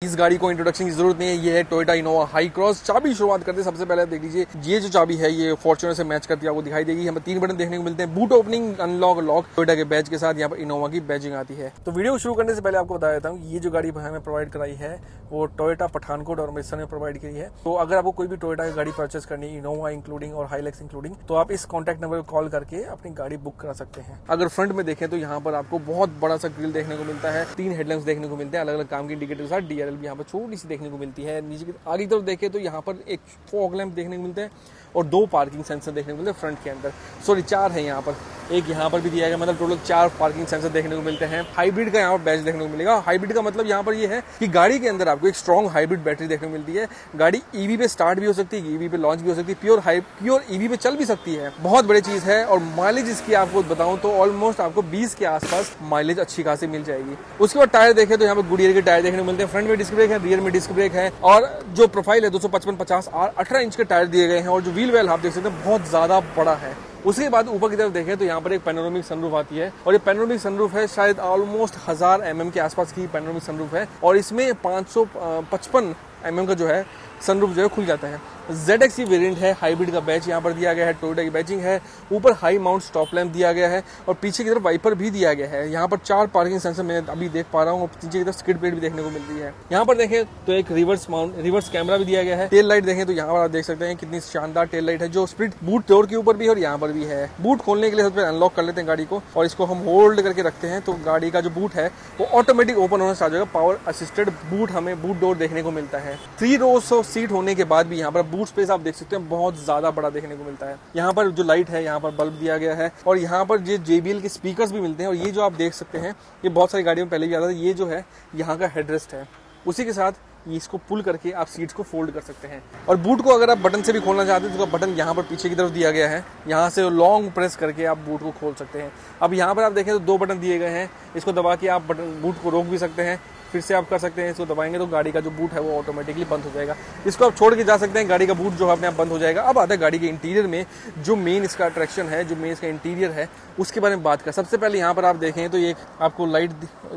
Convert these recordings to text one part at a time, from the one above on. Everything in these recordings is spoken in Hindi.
इस गाड़ी को इंट्रोडक्शन की जरूरत नहीं है। ये है टोयोटा इनोवा हाई क्रॉस। चाबी शुरुआत करते हैं सबसे पहले देख लीजिए, ये जो चाबी है ये फॉर्च्यूनर से मैच करती है, आपको दिखाई देगी। हमें 3 बटन देखने को मिलते हैं, boot opening, unlock, lock. Toyota के बैज के साथ यहाँ पर इनोवा की बैजिंग आती है। तो वीडियो शुरू करने से पहले आपको बता देता हूँ, ये जो गाड़ी हमें प्रोवाइड कराई है वो टोयोटा पठानकोट और अमृतसर ने प्रोवाइड की है। तो अगर आपको कोई भी टोयोटा की गाड़ी परचेस करनी है, इनोवा इंक्लूडिंग और हाईलैक्स इंक्लूडिंग, तो आप इस कॉन्टैक्ट नंबर पर कॉल करके अपनी गाड़ी बुक करा सकते हैं। अगर फ्रंट में देखें तो यहाँ पर आपको बहुत बड़ा सा ग्रिल देखने को मिलता है, 3 हेडलैम्प्स देखने को मिलते हैं, अलग अलग काम की इंडिकेटर के साथ डीआरएल भी यहाँ पर छोटी सी देखने को मिलती है। नीचे की आगे की तरफ देखें तो यहाँ पर एक फॉग लैंप देखने को मिलते हैं और 2 पार्किंग सेंसर देखने को मिलते हैं फ्रंट के अंदर। सॉरी 4 है यहाँ पर, एक यहाँ पर भी दिया गया, मतलब टोटल 4 पार्किंग सेंसर देखने को मिलते हैं। हाइब्रिड का यहाँ पर बैच देखने को मिलेगा। हाइब्रिड का मतलब यहाँ पर ये है कि गाड़ी के अंदर आपको एक स्ट्रॉन्ग हाइब्रिड बैटरी देखने को मिलती है। गाड़ी ईवी पे स्टार्ट भी हो सकती है, ईवी पे लॉन्च भी हो सकती है, प्योर ईवी पे चल भी सकती है। बहुत बड़ी चीज है। और माइलेज इसकी आपको बताऊं तो ऑलमोस्ट आपको 20 के आसपास माइलेज अच्छी खासी मिल जाएगी। उसके बाद टायर देखें तो यहाँ पर गुडियर के टायर देखने को मिलते हैं। फ्रंट में डिस्क ब्रेक है, रियर में डिस्क ब्रेक है और जो प्रोफाइल है 255/50 18 इंच के टायर दिए गए हैं और जो व्हील वेल आप देख सकते हैं बहुत ज्यादा बड़ा है। उसके बाद ऊपर की तरफ देखें तो यहाँ पर एक पैनोरामिक सनरूफ आती है और ये पैनोरामिक सनरूफ है शायद ऑलमोस्ट 1000 mm के आसपास की पैनोरामिक सनरूफ है और इसमें 555 mm का जो है सनरूफ जो है खुल जाता है। ZX की वेरिएंट है, हाइब्रिड का बैच यहाँ पर दिया गया है, टोयोटा की बैचिंग है, ऊपर हाई माउंट स्टॉप लैंप दिया गया है और पीछे की तरफ वाइपर भी दिया गया है। यहाँ पर 4 पार्किंग सेंसर मैं अभी देख पा रहा हूँ और पीछे की तरफ स्किड प्लेट भी देखने को मिल रही है। यहाँ पर देखें तो एक रिवर्स कैमरा भी दिया गया है। टेल लाइट देखें तो यहाँ पर आप देख सकते हैं कितनी शानदार टेल लाइट है, जो स्प्लिट बूट डोर के ऊपर भी है और यहाँ पर भी है। बूट खोलने के लिए सबसे अनलॉक कर लेते हैं गाड़ी को और इसको हम होल्ड करके रखते हैं तो गाड़ी का जो बूट है वो ऑटोमेटिक ओपन होना स्टार्ट हो जाएगा। पावर असिस्टेड बूट हमें बूट डोर देखने को मिलता है। 3 रोज ऑफ सीट होने के बाद भी यहाँ पर बूट स्पेस आप देख सकते हैं बहुत ज्यादा बड़ा देखने को मिलता है। यहाँ पर जो लाइट है यहाँ पर बल्ब दिया गया है और यहाँ पर ये JBL के स्पीकर्स भी मिलते हैं और ये जो आप देख सकते हैं ये बहुत सारी गाड़ियों में पहले भी आता था। ये जो है यहाँ का हेडरेस्ट है, उसी के साथ इसको पुल करके आप सीट्स को फोल्ड कर सकते हैं। और बूट को अगर आप बटन से भी खोलना चाहते हैं तो बटन यहाँ पर पीछे की तरफ दिया गया है, यहाँ से लॉन्ग प्रेस करके आप बूट को खोल सकते हैं। अब यहाँ पर आप देखें तो 2 बटन दिए गए हैं, इसको दबा के आप बूट को रोक भी सकते हैं, फिर से आप कर सकते हैं। इसको दबाएंगे तो गाड़ी का जो बूट है वो ऑटोमेटिकली बंद हो जाएगा। इसको आप छोड़ के जा सकते हैं, गाड़ी का बूट जो है अपने आप बंद हो जाएगा। अब आता है गाड़ी के इंटीरियर में, जो मेन इसका अट्रैक्शन है, जो मेन इसका इंटीरियर है उसके बारे में बात कर। सबसे पहले यहाँ पर आप देखें तो ये आपको लाइट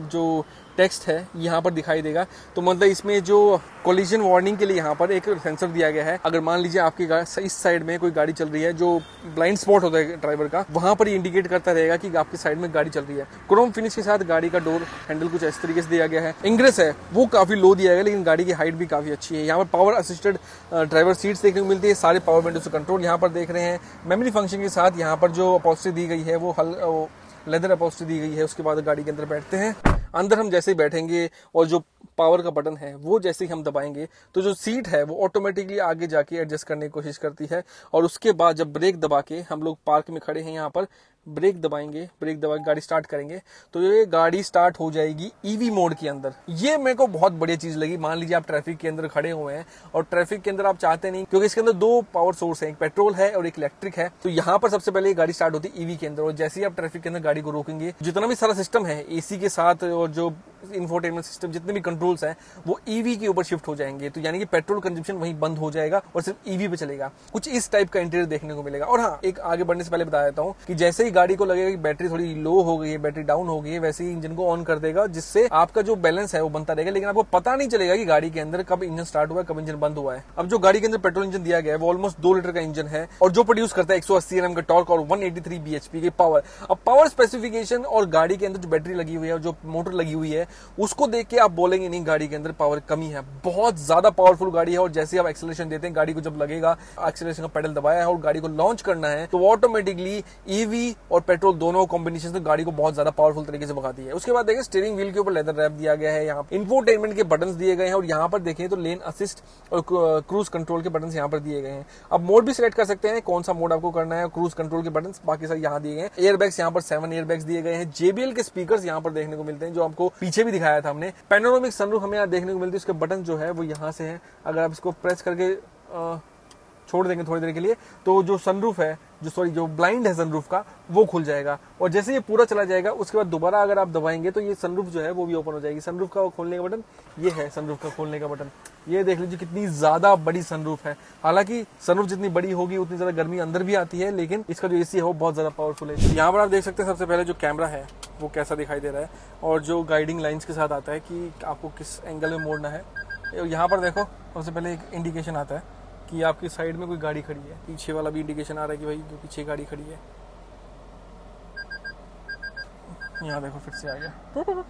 जो टेक्स्ट है यहाँ पर दिखाई देगा, तो मतलब इसमें जो कोलिजन वार्निंग के लिए यहाँ पर एक सेंसर दिया गया है। अगर मान लीजिए आपकी इस साइड में कोई गाड़ी चल रही है, जो ब्लाइंड स्पॉट होता है ड्राइवर का, वहां पर इंडिकेट करता रहेगा कि आपकी साइड में गाड़ी चल रही है। क्रोम फिनिश के साथ गाड़ी का डोर हैंडल कुछ इस तरीके से दिया गया है। इंग्रेस है वो काफी लो दिया गया, लेकिन गाड़ी की हाइट भी काफी अच्छी है। यहाँ पर पावर असिस्टेड ड्राइवर सीट्स देखने को मिलती है, सारे पावर विंडो से कंट्रोल यहाँ पर देख रहे हैं। मेमोरी फंक्शन के साथ यहाँ पर जो अपॉल्स्ट्री दी गई है वो लेदर अपॉल्स्ट्री दी गई है। उसके बाद गाड़ी के अंदर बैठते हैं, अंदर हम जैसे ही बैठेंगे और जो पावर का बटन है वो जैसे ही हम दबाएंगे तो जो सीट है वो ऑटोमेटिकली आगे जाके एडजस्ट करने की कोशिश करती है। और उसके बाद जब ब्रेक दबा के हम लोग पार्क में खड़े हैं, यहाँ पर ब्रेक दबाएंगे, ब्रेक दबा के गाड़ी स्टार्ट करेंगे तो ये गाड़ी स्टार्ट हो जाएगी ईवी मोड के अंदर। ये मेरे को बहुत बढ़िया चीज लगी। मान लीजिए आप ट्रैफिक के अंदर खड़े हुए हैं और ट्रैफिक के अंदर आप चाहते नहीं, क्योंकि इसके अंदर 2 पावर सोर्स है, एक पेट्रोल है और एक इलेक्ट्रिक है, तो यहाँ पर सबसे पहले गाड़ी स्टार्ट होती है ईवी के अंदर। और जैसे ही आप ट्रैफिक के अंदर गाड़ी को रोकेंगे, जितना भी सारा सिस्टम है एसी के साथ और जो इंफोटेनमेंट सिस्टम, जितने भी कंट्रोल्स हैं वो ईवी के ऊपर शिफ्ट हो जाएंगे। तो यानी कि पेट्रोल कंजम्पशन वहीं बंद हो जाएगा और सिर्फ ईवी पे चलेगा। कुछ इस टाइप का इंटीरियर देखने को मिलेगा। और हाँ, एक आगे बढ़ने से पहले बता देता हूँ कि जैसे ही गाड़ी को लगेगा कि बैटरी थोड़ी लो हो गई है, बैटरी डाउन हो गई है, वैसे ही इंजन को ऑन कर देगा, जिससे आपका जो बैलेंस है वो बनता रहेगा, लेकिन आपको पता नहीं चलेगा कि गाड़ी के अंदर कब इंजन स्टार्ट हुआ है, कब इंजन बंद हुआ है। अब जो गाड़ी के अंदर पेट्रोल इंजन दिया गया है वो ऑलमोस्ट 2 लीटर का इंजन है और जो प्रोड्यूस करता है 180 Nm का टॉर्क और 183 bhp की पावर। अब पावर स्पेसिफिकेशन और गाड़ी के अंदर जो बैटरी लगी हुई है और जो मोटर लगी हुई है उसको देख के आप बोलेंगे नहीं गाड़ी के अंदर पावर कमी है। बहुत ज्यादा पावरफुल गाड़ी है और जैसे आप एक्सेलरेशन देते हैं, गाड़ी को जब लगेगा एक्सेलरेशन का पेडल दबाया है और गाड़ी को लॉन्च करना है तो ऑटोमेटिकली ईवी और पेट्रोल दोनों कॉम्बिनेशन से गाड़ी को बहुत ज्यादा पावरफुल तरीके से भगाती है। उसके बाद देखें स्टीयरिंग व्हील के ऊपर लेदर रैप दिया गया है, यहाँ इंफोटेनमेंट के बटन्स दिए गए हैं और यहाँ पर देखें तो लेन असिस्ट और क्रूज कंट्रोल के बटन्स यहाँ पर दिए गए हैं। अब मोड भी सिलेक्ट कर सकते हैं, कौन सा मोड आपको करना है, क्रूज कंट्रोल के बटन्स बाकी सारे यहाँ दिए गए हैं। एयरबैग्स यहाँ पर 7 एयरबैग्स दिए गए हैं। JBL के स्पीकर्स यहाँ पर देखने को मिलते हैं, जो आपको पीछे भी दिखाया था हमने। पैनोरामिक सनरूफ हमें यहाँ देखने को मिलती है, उसके बटन जो है वो यहाँ से है। अगर आप इसको प्रेस करके छोड़ देंगे थोड़ी देर के लिए तो जो सनरूफ है, जो ब्लाइंड है सनरूफ का, वो खुल जाएगा और जैसे ये पूरा चला जाएगा उसके बाद दोबारा अगर आप दबाएंगे तो ये सनरूफ जो है वो भी ओपन हो जाएगी। सनरूफ का खोलने का बटन ये है, सनरूफ का खोलने का बटन ये देख लीजिए कितनी ज्यादा बड़ी सनरूफ है। हालांकि सनरूफ जितनी बड़ी होगी उतनी ज्यादा गर्मी अंदर भी आती है, लेकिन इसका जो एसी है वो बहुत ज्यादा पावरफुल है। यहाँ पर आप देख सकते हैं सबसे पहले जो कैमरा है वो कैसा दिखाई दे रहा है, और जो गाइडिंग लाइंस के साथ आता है कि आपको किस एंगल में मोड़ना है। यहाँ पर देखो सबसे पहले एक इंडिकेशन आता है कि आपकी साइड में कोई गाड़ी खड़ी है, पीछे वाला भी इंडिकेशन आ रहा है कि भाई जो पीछे गाड़ी खड़ी है। यहाँ देखो फिर से आ गया।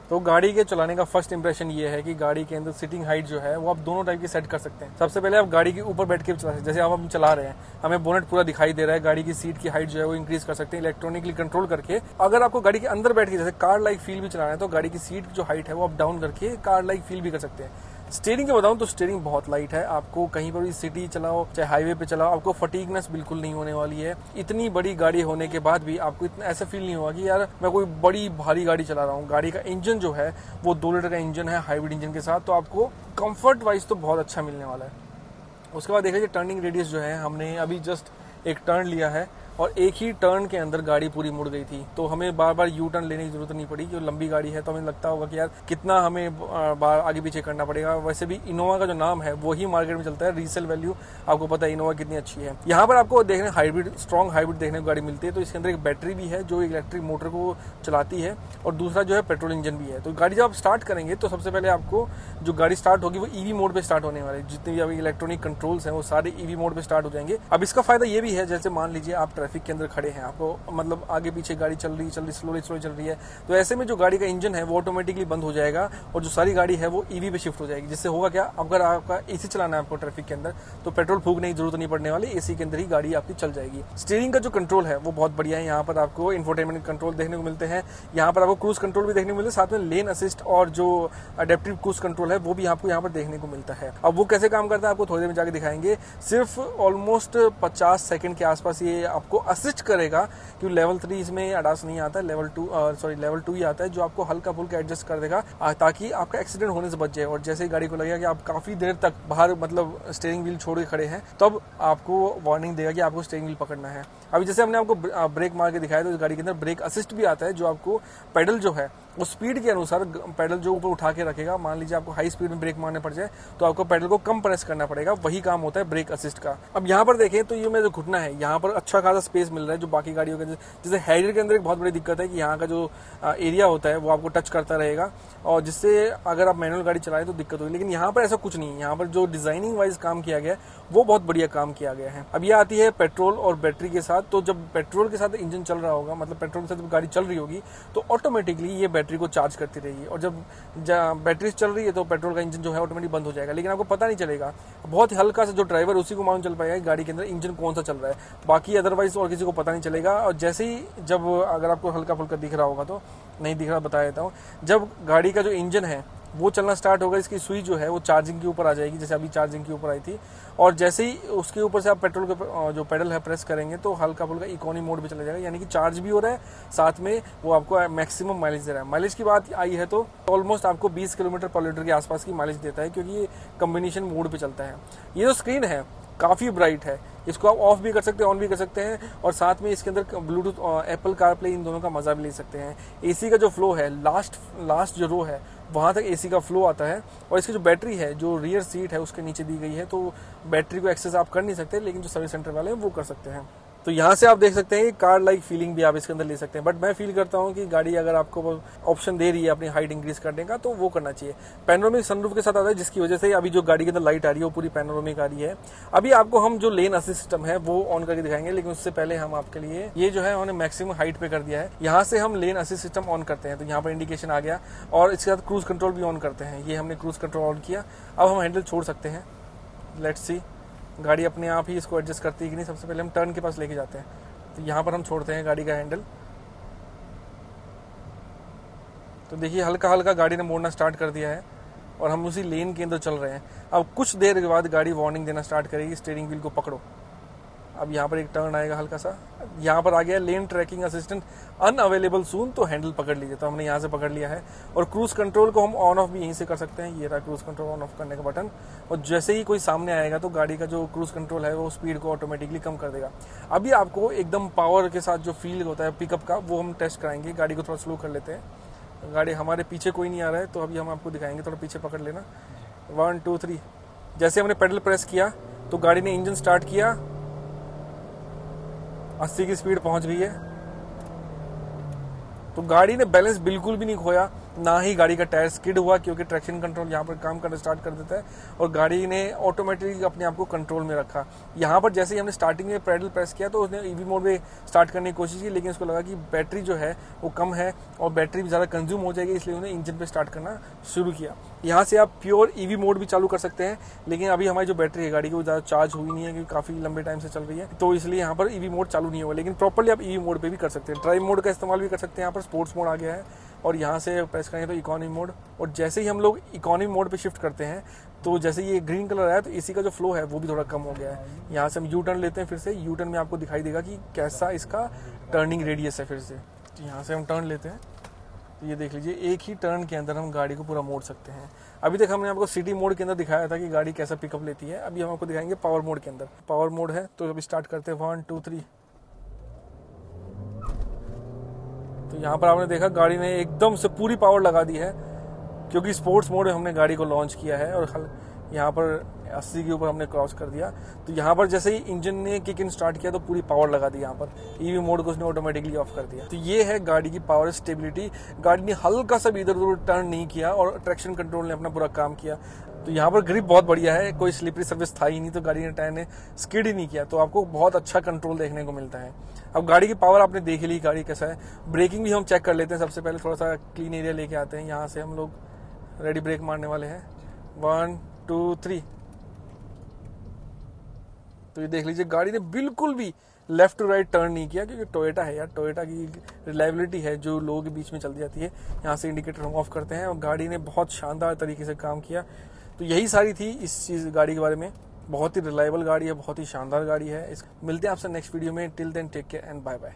तो गाड़ी के चलाने का फर्स्ट इंप्रेशन ये है कि गाड़ी के अंदर सीटिंग हाइट जो है वो आप दोनों टाइप की सेट कर सकते हैं। सबसे पहले आप गाड़ी के ऊपर बैठ के चला सकते हैं, जैसे आप हम चला रहे हैं, हमें बोनेट पूरा दिखाई दे रहा है, गाड़ी की सीट की हाइट जो है वो इंक्रीज कर सकते हैं इलेक्ट्रॉनिकली कंट्रोल करके। अगर आपको गाड़ी के अंदर बैठ के जैसे कार लाइक फील भी चलाना है तो गाड़ी की सीट जो हाइट है वो आप डाउन करके कार लाइक फील भी कर सकते हैं। स्टीयरिंग के बताऊं तो स्टीयरिंग बहुत लाइट है, आपको कहीं पर भी सिटी चलाओ चाहे हाईवे पे चलाओ आपको फटीगनेस बिल्कुल नहीं होने वाली है। इतनी बड़ी गाड़ी होने के बाद भी आपको इतना ऐसा फील नहीं होगा कि यार मैं कोई बड़ी भारी गाड़ी चला रहा हूँ। गाड़ी का इंजन जो है वो 2 लीटर का इंजन है हाइब्रिड इंजन के साथ, तो आपको कंफर्ट वाइज तो बहुत अच्छा मिलने वाला है। उसके बाद देख लीजिए टर्निंग रेडियस जो है, हमने अभी जस्ट एक टर्न लिया है और एक ही टर्न के अंदर गाड़ी पूरी मुड़ गई थी, तो हमें बार बार यू टर्न लेने की जरूरत नहीं पड़ी। जो लंबी गाड़ी है तो हमें लगता होगा कि यार कितना हमें बार आगे पीछे करना पड़ेगा। वैसे भी इनोवा का जो नाम है वही मार्केट में चलता है, रीसेल वैल्यू आपको पता है इनोवा कितनी अच्छी है। यहाँ पर आपको देखने हाइब्रिड स्ट्रॉन्ग हाइब्रिड देखने को गाड़ी मिलती है, तो इसके अंदर एक बैटरी भी है जो इलेक्ट्रिक मोटर को चलाती है और दूसरा जो है पेट्रोल इंजन भी है। तो गाड़ी जब आप स्टार्ट करेंगे तो सबसे पहले आपको जो गाड़ी स्टार्ट होगी वो ईवी मोड पे स्टार्ट होने वाली है। जितने भी अभी इलेक्ट्रॉनिक कंट्रोल्स हैं वो सारे ईवी मोड पे स्टार्ट हो जाएंगे। अब इसका फायदा ये भी है, जैसे मान लीजिए आप ट्रैफिक के अंदर खड़े हैं, आपको मतलब आगे पीछे गाड़ी चल रही स्लोली चल रही है, तो ऐसे में जो गाड़ी का इंजन है वो ऑटोमेटिकली बंद हो जाएगा और जो सारी गाड़ी है वो ईवी पे शिफ्ट हो जाएगी। जिससे होगा क्या, अगर आपका एसी चलाना है आपको ट्रैफिक के अंदर तो पेट्रोल फूकने की जरूरत नहीं पड़ने वाली, एसी के अंदर ही गाड़ी आपकी चल जाएगी। स्टीयरिंग का जो कंट्रोल है वो बहुत बढ़िया है। यहाँ पर आपको इंफोटेनमेंट कंट्रोल देखने को मिलते हैं, यहाँ पर आपको क्रूज कंट्रोल भी देखने को मिलते हैं, साथ में लेन असिस्ट और जो अडेप्टिव क्रूज कंट्रोल है वो भी आपको यहाँ पर देखने को मिलता है। अब वो कैसे काम करता है आपको थोड़ी देर में जाके दिखाएंगे। सिर्फ ऑलमोस्ट 50 सेकंड के आसपास ये आपको असिस्ट करेगा, क्योंकि लेवल 3 इसमें अडास नहीं आता है, लेवल 2 ही आता है जो आपको हल्का फुल्का एडजस्ट कर देगा ताकि आपका एक्सीडेंट होने से बच जाए। और जैसे ही गाड़ी को लगेगा कि आप काफी देर तक बाहर मतलब स्टीयरिंग व्हील छोड़ के खड़े हैं, तब आपको वार्निंग देगा कि आपको स्टीयरिंग व्हील पकड़ना है। अभी जैसे हमने आपको ब्रेक मार के दिखाया तो इस गाड़ी के अंदर ब्रेक असिस्ट भी आता है, जो आपको पेडल जो है वो स्पीड के अनुसार पेडल जो ऊपर उठा के रखेगा। मान लीजिए आपको हाई स्पीड में ब्रेक मारने पड़ जाए तो आपको पेडल को कम प्रेस करना पड़ेगा, वही काम होता है ब्रेक असिस्ट का। अब यहाँ पर देखें तो ये मेरा जो घुटना है यहाँ पर अच्छा खासा स्पेस मिल रहा है, जो बाकी गाड़ियों के जैसे हैरियर के अंदर एक बहुत बड़ी दिक्कत है कि यहाँ का जो एरिया होता है वो आपको टच करता रहेगा और जिससे अगर आप मैनुअल गाड़ी चलाएं तो दिक्कत होगी। लेकिन यहाँ पर ऐसा कुछ नहीं है, यहाँ पर जो डिजाइनिंग वाइज काम किया गया है वो बहुत बढ़िया काम किया गया है। अब ये आती है पेट्रोल और बैटरी के साथ, तो जब पेट्रोल के साथ इंजन चल रहा होगा, मतलब पेट्रोल के साथ जब गाड़ी चल रही होगी तो ऑटोमेटिकली ये बैटरी को चार्ज करती रहेगी, और जब बैटरी चल रही है तो पेट्रोल का इंजन जो है ऑटोमेटिक बंद हो जाएगा, लेकिन आपको पता नहीं चलेगा। बहुत हल्का सा जो ड्राइवर उसी को मालूम चल पाएगा गाड़ी के अंदर इंजन कौन सा चल रहा है, बाकी अदरवाइज और किसी को पता नहीं चलेगा। और जैसे ही जब अगर आपको हल्का फुल्का दिख रहा होगा तो नहीं दिख रहा बता देता हूँ, जब गाड़ी का जो इंजन है वो चलना स्टार्ट होगा, इसकी सुई जो है वो चार्जिंग के ऊपर आ जाएगी, जैसे अभी चार्जिंग के ऊपर आई थी, और जैसे ही उसके ऊपर से आप पेट्रोल के जो पेडल है प्रेस करेंगे तो हल्का फुल्का इकोनॉमी मोड पे चला जाएगा, यानी कि चार्ज भी हो रहा है, साथ में वो आपको मैक्सिमम माइलेज दे रहा है। माइलेज की बात आई है तो ऑलमोस्ट आपको 20 किलोमीटर पर लीटर के आसपास की माइलेज देता है, क्योंकि ये कम्बिनेशन मोड पे चलता है। ये जो स्क्रीन है काफ़ी ब्राइट है, इसको आप ऑफ भी कर सकते हैं ऑन भी कर सकते हैं, और साथ में इसके अंदर ब्लूटूथ एप्पल कारप्ले इन दोनों का मजा भी ले सकते हैं। एसी का जो फ्लो है लास्ट जो रो है वहां तक एसी का फ्लो आता है, और इसकी जो बैटरी है जो रियर सीट है उसके नीचे दी गई है, तो बैटरी को एक्सेस आप कर नहीं सकते, लेकिन जो सर्विस सेंटर वाले हैं वो कर सकते हैं। तो यहाँ से आप देख सकते हैं कि कार लाइक फीलिंग भी आप इसके अंदर ले सकते हैं, बट मैं फील करता हूँ कि गाड़ी अगर आपको ऑप्शन दे रही है अपनी हाइट इंक्रीज करने का तो वो करना चाहिए। पैनोरामिक सनरूफ के साथ आता है, जिसकी वजह से अभी जो गाड़ी के अंदर लाइट आ रही है वो पूरी पैनोरामिक आ रही है। अभी आपको हम जो लेन असिस्ट सिस्टम है वो ऑन करके दिखाएंगे, लेकिन उससे पहले हम आपके लिए ये जो है उन्होंने मैक्सिमम हाइट पे कर दिया है। यहाँ से हम लेन असिस्ट सिस्टम ऑन करते हैं तो यहाँ पर इंडिकेशन आ गया, और इसके साथ क्रूज कंट्रोल भी ऑन करते हैं। ये हमने क्रूज कंट्रोल ऑन किया, अब हम हैंडल छोड़ सकते हैं। लेट्स सी गाड़ी अपने आप ही इसको एडजस्ट करती है कि नहीं। सबसे पहले हम टर्न के पास लेके जाते हैं, तो यहाँ पर हम छोड़ते हैं गाड़ी का हैंडल, तो देखिए हल्का हल्का गाड़ी ने मोड़ना स्टार्ट कर दिया है और हम उसी लेन के अंदर चल रहे हैं। अब कुछ देर के बाद गाड़ी वार्निंग देना स्टार्ट करेगी, स्टीयरिंग व्हील को पकड़ो। अब यहाँ पर एक टर्न आएगा हल्का सा, यहाँ पर आ गया लेन ट्रैकिंग असिस्टेंट अनअवेलेबल सून, तो हैंडल पकड़ लीजिए, तो हमने यहाँ से पकड़ लिया है। और क्रूज कंट्रोल को हम ऑन ऑफ भी यहीं से कर सकते हैं, ये रहा क्रूज कंट्रोल ऑन ऑफ करने का बटन, और जैसे ही कोई सामने आएगा तो गाड़ी का जो क्रूज कंट्रोल है वो स्पीड को ऑटोमेटिकली कम कर देगा। अभी आपको एकदम पावर के साथ जो फील होता है पिकअप का वो हम टेस्ट कराएंगे। गाड़ी को थोड़ा स्लो कर लेते हैं, गाड़ी हमारे पीछे कोई नहीं आ रहा है तो अभी हम आपको दिखाएंगे, थोड़ा पीछे पकड़ लेना। 1 2 3 जैसे हमने पेडल प्रेस किया तो गाड़ी ने इंजन स्टार्ट किया, 80 की स्पीड पहुंच गई है, तो गाड़ी ने बैलेंस बिल्कुल भी नहीं खोया, ना ही गाड़ी का टायर स्किड हुआ, क्योंकि ट्रैक्शन कंट्रोल यहाँ पर काम करना स्टार्ट कर देता है और गाड़ी ने ऑटोमेटिकली अपने आप को कंट्रोल में रखा। यहाँ पर जैसे ही हमने स्टार्टिंग में पैडल प्रेस किया तो उसने ईवी मोड में स्टार्ट करने की कोशिश की, लेकिन उसको लगा कि बैटरी जो है वो कम है और बैटरी भी ज़्यादा कंज्यूम हो जाएगी, इसलिए उन्हें इंजन पे स्टार्ट करना शुरू किया। यहाँ से आप प्योर ईवी मोड भी चालू कर सकते हैं, लेकिन अभी हमारी जो बैटरी है गाड़ी की वो ज़्यादा चार्ज हुई नहीं है, क्योंकि काफ़ी लंबे टाइम से चल रही है, तो इसलिए यहाँ पर ईवी मोड चालू नहीं होगा। लेकिन प्रॉपर्ली आप ईवी मोड पे भी कर सकते हैं, ड्राइव मोड का इस्तेमाल भी कर सकते हैं। यहाँ पर स्पोर्ट्स मोड आ गया है और यहाँ से प्रेस करेंगे तो इकोनॉमी मोड, और जैसे ही हम लोग इकोनॉमी मोड पे शिफ्ट करते हैं तो जैसे ये ग्रीन कलर आया तो एसी का जो फ्लो है वो भी थोड़ा कम हो गया है। यहाँ से हम यू टर्न लेते हैं, फिर से यू टर्न में आपको दिखाई देगा कि कैसा इसका टर्निंग रेडियस है। फिर से तो यहाँ से हम टर्न लेते हैं तो ये देख लीजिए, एक ही टर्न के अंदर हम गाड़ी को पूरा मोड़ सकते हैं। अभी तक हमने आपको सिटी मोड के अंदर दिखाया था कि गाड़ी कैसा पिकअप लेती है, अभी हम आपको दिखाएंगे पावर मोड के अंदर। पावर मोड है तो अभी स्टार्ट करते हैं 1 2 3। तो यहाँ पर आपने देखा गाड़ी ने एकदम से पूरी पावर लगा दी है, क्योंकि स्पोर्ट्स मोड में हमने गाड़ी को लॉन्च किया है और यहाँ पर 80 के ऊपर हमने क्रॉस कर दिया। तो यहाँ पर जैसे ही इंजन ने किक इन स्टार्ट किया तो पूरी पावर लगा दी। यहाँ पर ईवी मोड को उसने ऑटोमेटिकली ऑफ कर दिया। तो ये है गाड़ी की पावर स्टेबिलिटी। गाड़ी ने हल्का सा भी इधर उधर टर्न नहीं किया और ट्रैक्शन कंट्रोल ने अपना पूरा काम किया। तो यहाँ पर ग्रिप बहुत बढ़िया है, कोई स्लिपरी सर्विस था ही नहीं, तो गाड़ी ने टायर ने स्किड ही नहीं किया, तो आपको बहुत अच्छा कंट्रोल देखने को मिलता है। अब गाड़ी की पावर आपने देख ली, गाड़ी कैसा है। ब्रेकिंग भी हम चेक कर लेते हैं। सबसे पहले थोड़ा सा क्लीन एरिया लेके आते हैं। यहाँ से हम लोग रेडी ब्रेक मारने वाले हैं, 1 2 3। तो ये देख लीजिए गाड़ी ने बिल्कुल भी लेफ्ट टू राइट टर्न नहीं किया, क्योंकि टोयोटा है यार, टोयोटा की रिलायबिलिटी है जो लोगों के बीच में चल जाती है। यहाँ से इंडिकेटर हम ऑफ करते हैं और गाड़ी ने बहुत शानदार तरीके से काम किया। तो यही सारी थी इस चीज़ गाड़ी के बारे में। बहुत ही रिलायबल गाड़ी है, बहुत ही शानदार गाड़ी है। मिलते हैं आपसे नेक्स्ट वीडियो में। Till then take care and bye bye.